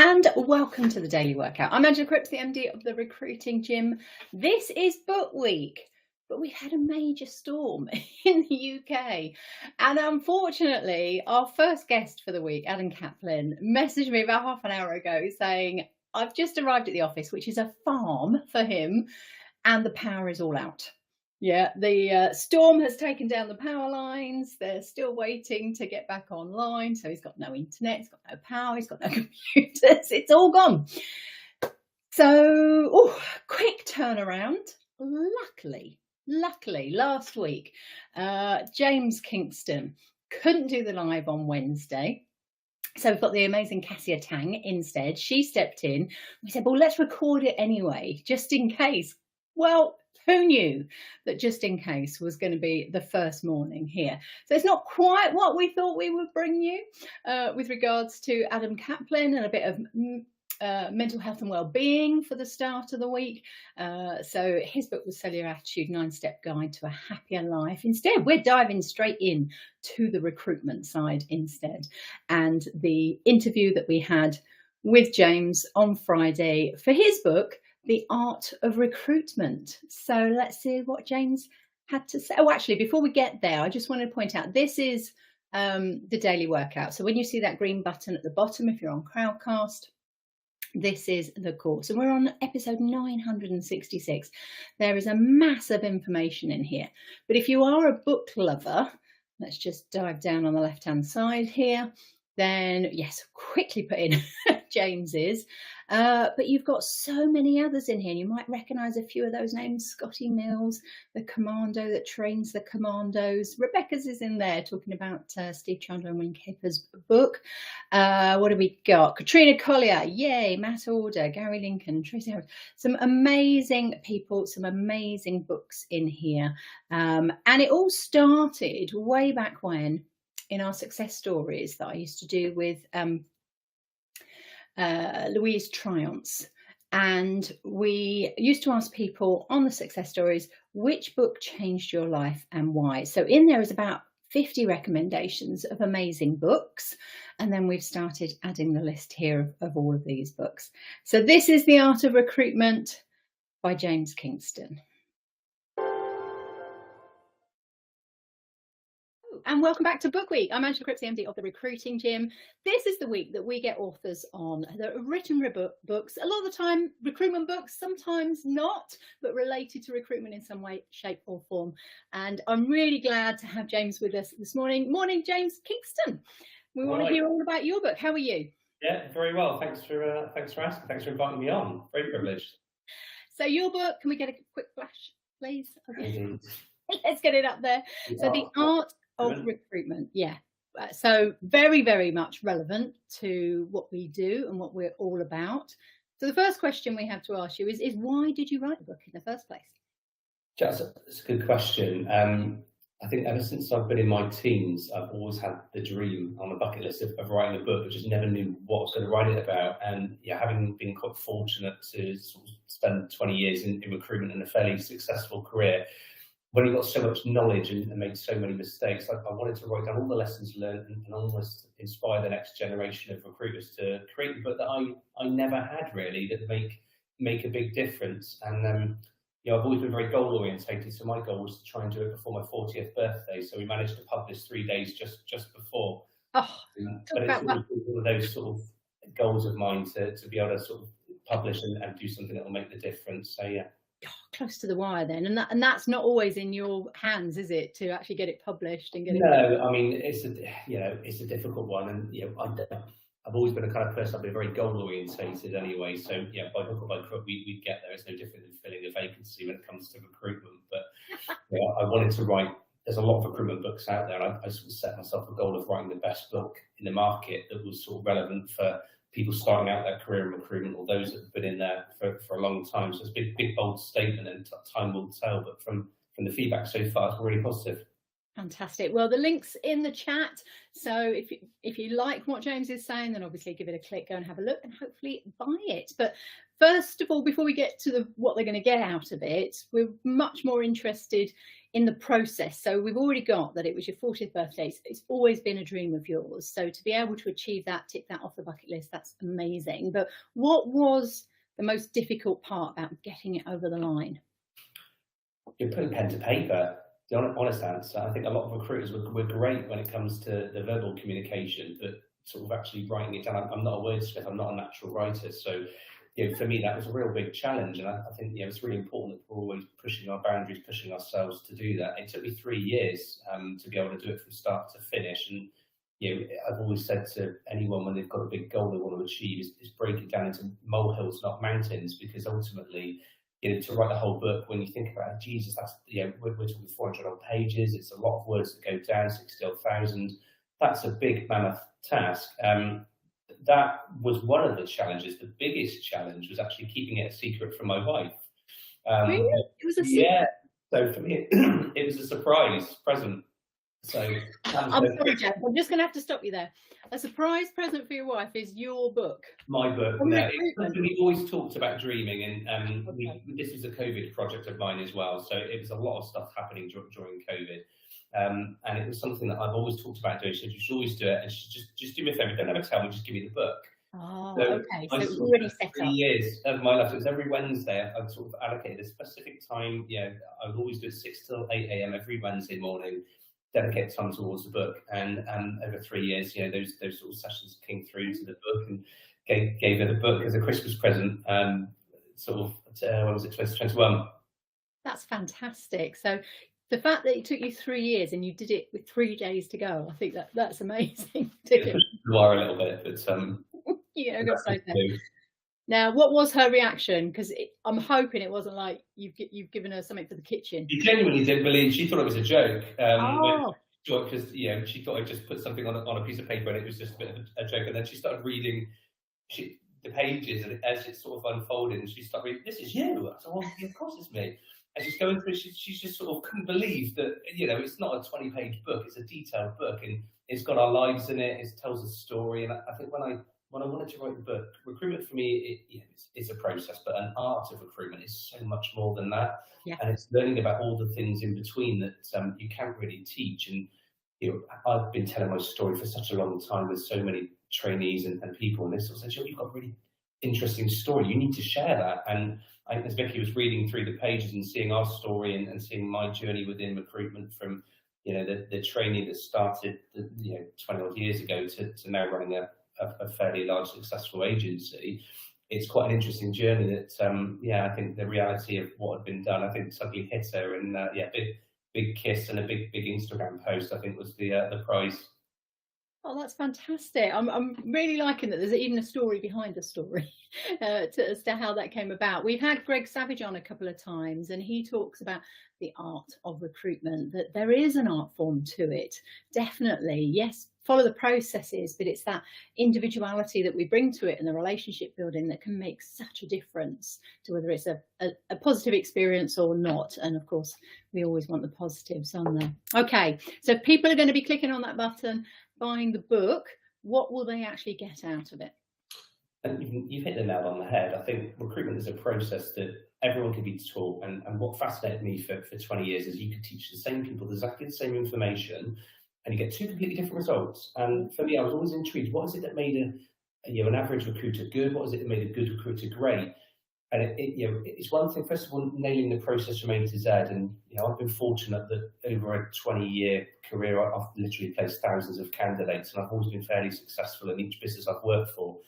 And welcome to the Daily Workout. I'm Angela Cripps, the MD of the Recruiting Gym. This is book week, but we had a major storm in the UK. And unfortunately, our first guest for the week, Adam Kaplan, messaged me about half an hour ago saying, I've just arrived at the office, which is a farm for him, and the power is all out. Yeah, the storm has taken down the power lines. They're still waiting to get back online. So he's got no internet, he's got no power, he's got no computers. It's all gone. So, quick turnaround. Luckily, last week, James Kingston couldn't do the live on Wednesday. So we've got the amazing Cassia Tang instead. She stepped in. We said, well, let's record it anyway, just in case. Well, who knew that just in case was going to be the first morning here? So it's not quite what we thought we would bring you with regards to Adam Kaplan and a bit of mental health and well-being for the start of the week. So his book was Sell Your Attitude, 9-Step Guide to a Happier Life. Instead, we're diving straight in to the recruitment side instead. And the interview that we had with James on Friday for his book, The Art of Recruitment. So let's see what James had to say. Oh, actually, before we get there, I just wanted to point out this is the daily workout. So when you see that green button at the bottom, if you're on Crowdcast, this is the course. And we're on episode 966. There is a mass of information in here. But if you are a book lover, let's just dive down on the left-hand side here. Then, yes, quickly put in James's. But you've got so many others in here. And you might recognise a few of those names. Scotty Mills, the commando that trains the commandos. Rebecca's is in there talking about Steve Chandler and Wayne Kipper's book. What have we got? Katrina Collier, yay, Matt Order, Gary Lincoln, Tracy Harris. Some amazing people, some amazing books in here. And it all started way back when in our success stories that I used to do with Louise Triance. And we used to ask people on the success stories, which book changed your life and why? So in there is about 50 recommendations of amazing books. And then we've started adding the list here of all of these books. So this is The Art of Recruitment by James Kingston. And welcome back to Book Week. I'm Angela Cripps, the MD of the Recruiting Gym. This is the week that we get authors on that have written books. A lot of the time, recruitment books, sometimes not, but related to recruitment in some way, shape or form. And I'm really glad to have James with us this morning. Morning, James Kingston. We want to hear all about your book. How are you? Yeah, very well. Thanks for asking. Thanks for inviting me on. Very privileged. So your book, can we get a quick flash, please? Okay. Let's get it up there. So The Art of Recruitment, yeah. So very, very much relevant to what we do and what we're all about. So the first question we have to ask you is why did you write the book in the first place? That's a good question. I think ever since I've been in my teens, I've always had the dream on the bucket list of writing a book. I just never knew what I was going to write it about. And yeah, having been quite fortunate to sort of spend 20 years in recruitment and a fairly successful career, when you've got so much knowledge and made so many mistakes, I wanted to write down all the lessons learned and almost inspire the next generation of recruiters to create a book that I never had really, that make a big difference. And I've always been very goal orientated, so my goal was to try and do it before my 40th birthday. So we managed to publish 3 days just before. But it's always one of those sort of goals of mine to be able to sort of publish and do something that will make the difference. So yeah. Close to the wire then, and that's not always in your hands, is it, to actually get it published and get it? No, I mean it's a difficult one, and I've always been a kind of person. I've been very goal orientated anyway. So yeah, by hook or by crook, we get there. It's no different than filling a vacancy when it comes to recruitment. But I wanted to write. There's a lot of recruitment books out there, and I sort of set myself a goal of writing the best book in the market that was sort of relevant for people starting out their career in recruitment or those that have been in there for a long time. So it's a big, bold statement, and time will tell. But from the feedback so far, it's really positive. Fantastic. Well, the link's in the chat. So if you like what James is saying, then obviously give it a click, go and have a look, and hopefully buy it. But first of all, before we get to what they're going to get out of it, we're much more interested in the process. So we've already got that it was your 40th birthday. It's always been a dream of yours. So to be able to achieve that, tick that off the bucket list, that's amazing. But what was the most difficult part about getting it over the line? You're putting pen to paper. The honest answer, I think a lot of recruiters were great when it comes to the verbal communication, but sort of actually writing it down. I'm not a wordsmith, I'm not a natural writer. So, for me, that was a real big challenge. And I think, it's really important that we're always pushing our boundaries, pushing ourselves to do that. It took me 3 years to be able to do it from start to finish. And, I've always said to anyone when they've got a big goal they want to achieve is break it down into molehills, not mountains, because ultimately, to write the whole book, when you think about it, Jesus, that's, we're talking 400 odd pages. It's a lot of words that go down, 60,000. That's a big mammoth task. That was one of the challenges. The biggest challenge was actually keeping it a secret from my wife. Really? It was a secret? Yeah. So for me, it was a surprise present. So I'm sorry, James. I'm just going to have to stop you there. A surprise present for your wife is your book. My book. No, we always talked about dreaming, and this was a COVID project of mine as well. So it was a lot of stuff happening during COVID, and it was something that I've always talked about doing. She said, "You should always do it," and she just do me a favour, don't ever tell me, just give me the book. Oh, so okay. So it was already set up. 3 years of my life. So it was every Wednesday. I'd sort of allocated a specific time. I would always do it 6 till 8 a.m. every Wednesday morning. Dedicate time towards the book, and over 3 years, those sort of sessions came through to the book, and gave her the book as a Christmas present. Sort of when was it, 2021? That's fantastic. So the fact that it took you 3 years and you did it with 3 days to go, I think that's amazing. It pushed the bar a little bit, but Now, what was her reaction? Because I'm hoping it wasn't like you've given her something for the kitchen. She genuinely didn't believe. She thought it was a joke. Because she thought I just put something on a piece of paper and it was just a bit of a joke. And then she started reading the pages, and as it sort of unfolded, and she started reading, "This is you." I said, "Well, of course it's me." And she's going through. She just sort of couldn't believe that. It's not a 20-page book. It's a detailed book, and it's got our lives in it. It tells a story. And I think when I wanted to write the book, recruitment for me, it's a process, but an art of recruitment is so much more than that. Yeah. And it's learning about all the things in between that you can't really teach. And I've been telling my story for such a long time with so many trainees and people, and they sort of said, "You've got a really interesting story. You need to share that." And as Vicky was reading through the pages and seeing our story and seeing my journey within recruitment from the trainee that started 20 odd years ago to now running a fairly large successful agency, it's quite an interesting journey that I think the reality of what had been done, I think, suddenly hit her, and big kiss and a big Instagram post, I think, was the prize. Oh, that's fantastic. I'm really liking that there's even a story behind the story as to how that came about. We've had Greg Savage on a couple of times, and he talks about the art of recruitment, that there is an art form to it. Definitely, yes, follow the processes, but it's that individuality that we bring to it and the relationship building that can make such a difference to whether it's a positive experience or not. And of course, we always want the positives on there. Okay, so people are going to be clicking on that button, buying the book. What will they actually get out of it? And you've hit the nail on the head. I think recruitment is a process that everyone can be taught. And what fascinated me for 20 years is you could teach the same people exactly the same information, and you get 2 completely different results. And for me, I was always intrigued. What is it that made an average recruiter good? What is it that made a good recruiter great? And it's one thing, first of all, nailing the process from A to Z. And I've been fortunate that over a 20-year career, I've literally placed thousands of candidates, and I've always been fairly successful in each business I've worked for.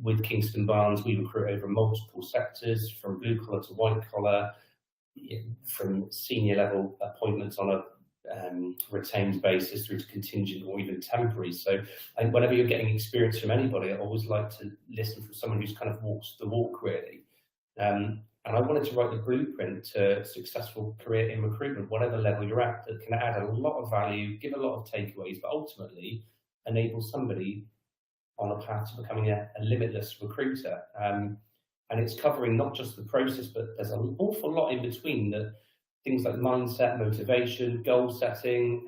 With Kingston Barnes, we recruit over multiple sectors, from blue collar to white collar, from senior level appointments on a retained basis through to contingent or even temporary. So whenever you're getting experience from anybody, I always like to listen from someone who's kind of walks the walk, really. And I wanted to write the blueprint to a successful career in recruitment, whatever level you're at, that can add a lot of value, give a lot of takeaways, but ultimately enable somebody on a path to becoming a limitless recruiter. And it's covering not just the process, but there's an awful lot in between that things like mindset, motivation, goal setting,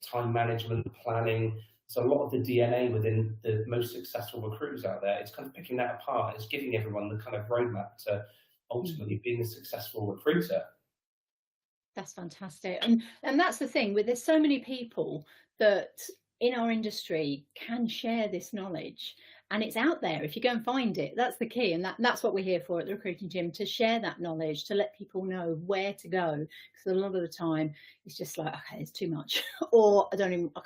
time management, planning. So a lot of the DNA within the most successful recruiters out there, it's kind of picking that apart. It's giving everyone the kind of roadmap to ultimately being a successful recruiter. That's fantastic. And that's the thing, there's so many people that in our industry can share this knowledge, and it's out there if you go and find it. That's the key, and that's what we're here for at the Recruiting Gym, to share that knowledge, to let people know where to go, because a lot of the time it's just like, okay, it's too much, or I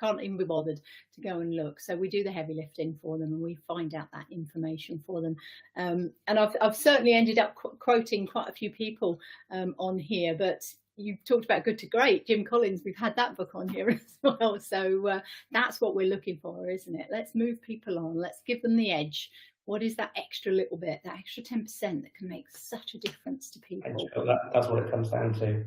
can't even be bothered to go and look. So we do the heavy lifting for them, and we find out that information for them. And I've certainly ended up quoting quite a few people on here, but you talked about Good to Great, Jim Collins, we've had that book on here as well. So that's what we're looking for, isn't it? Let's move people on. Let's give them the edge. What is that extra little bit, that extra 10% that can make such a difference to people? That's what it comes down to.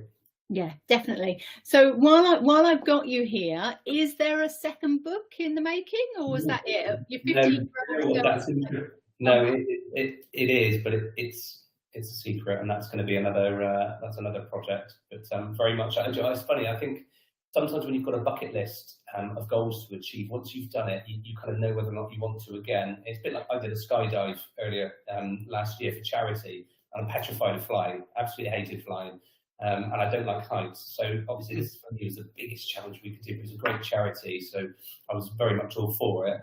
Yeah, definitely. So while I've got you here, is there a second book in the making, or was that it? You're 15 No, it is, but it's a secret, and that's going to be another project. But very much, it's funny. I think sometimes when you've got a bucket list of goals to achieve, once you've done it, you kind of know whether or not you want to again. It's a bit like I did a skydive earlier last year for charity, and I'm petrified of flying. Absolutely hated flying, and I don't like heights. So obviously, this for me was the biggest challenge we could do. It was a great charity, so I was very much all for it.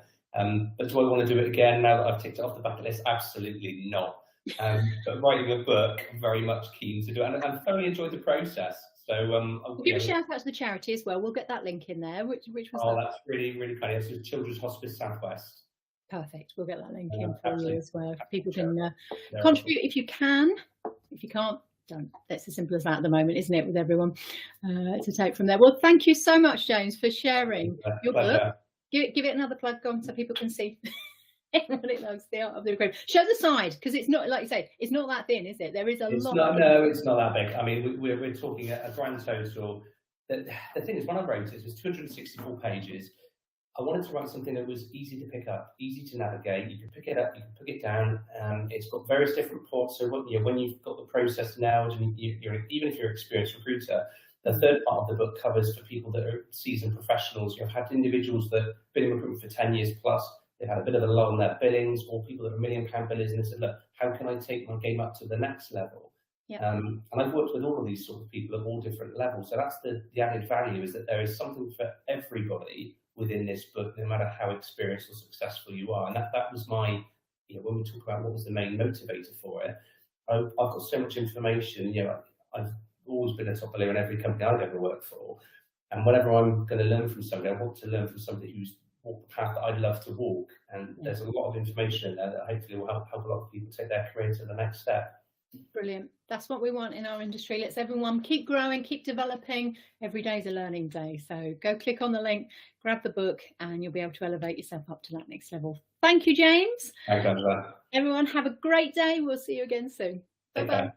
But do I want to do it again now that I've ticked it off the bucket list? Absolutely not. But writing a book, I'm very much keen to do it, and I thoroughly enjoyed the process. So we'll give a shout out to the charity as well. We'll get that link in there. Which was that's really, really kind. It's the Children's Hospice Southwest. Perfect. We'll get that link in for you as well. People can contribute if you can. If you can't, don't. That's as simple as that at the moment, isn't it, with everyone to take from there. Well, thank you so much, James, for sharing your book. Give it another plug on so people can see what it looks, the Art of the Recruitment. Show the side, because it's not, like you say, it's not that thin, is it? There is a lot. No, it's not that big. I mean, we're talking a grand total. The thing is, when I wrote it was 264 pages. I wanted to write something that was easy to pick up, easy to navigate. You can pick it up, you can put it down. It's got various different parts. So when you've got the process nailed, and even if you're an experienced recruiter, the third part of the book covers for people that are seasoned professionals. You've had individuals that have been in recruitment for 10 years plus. They've had a bit of a lull in their billings, or people that are £1 million billers, and they said, look, how can I take my game up to the next level? Yep. And I've worked with all of these sort of people at all different levels. So that's the added value, is that there is something for everybody within this book, no matter how experienced or successful you are. And that was my, when we talk about what was the main motivator for it, I've got so much information. I've always been a top biller in every company I've ever worked for. And whenever I'm going to learn from somebody, I want to learn from somebody who's walked the path that I'd love to walk. And there's a lot of information in there that hopefully will help a lot of people take their career to the next step. Brilliant. That's what we want in our industry. Let's everyone keep growing, keep developing. Every day is a learning day. So go click on the link, grab the book, and you'll be able to elevate yourself up to that next level. Thank you, James. Thanks, Angela. Everyone have a great day. We'll see you again soon. Bye-bye.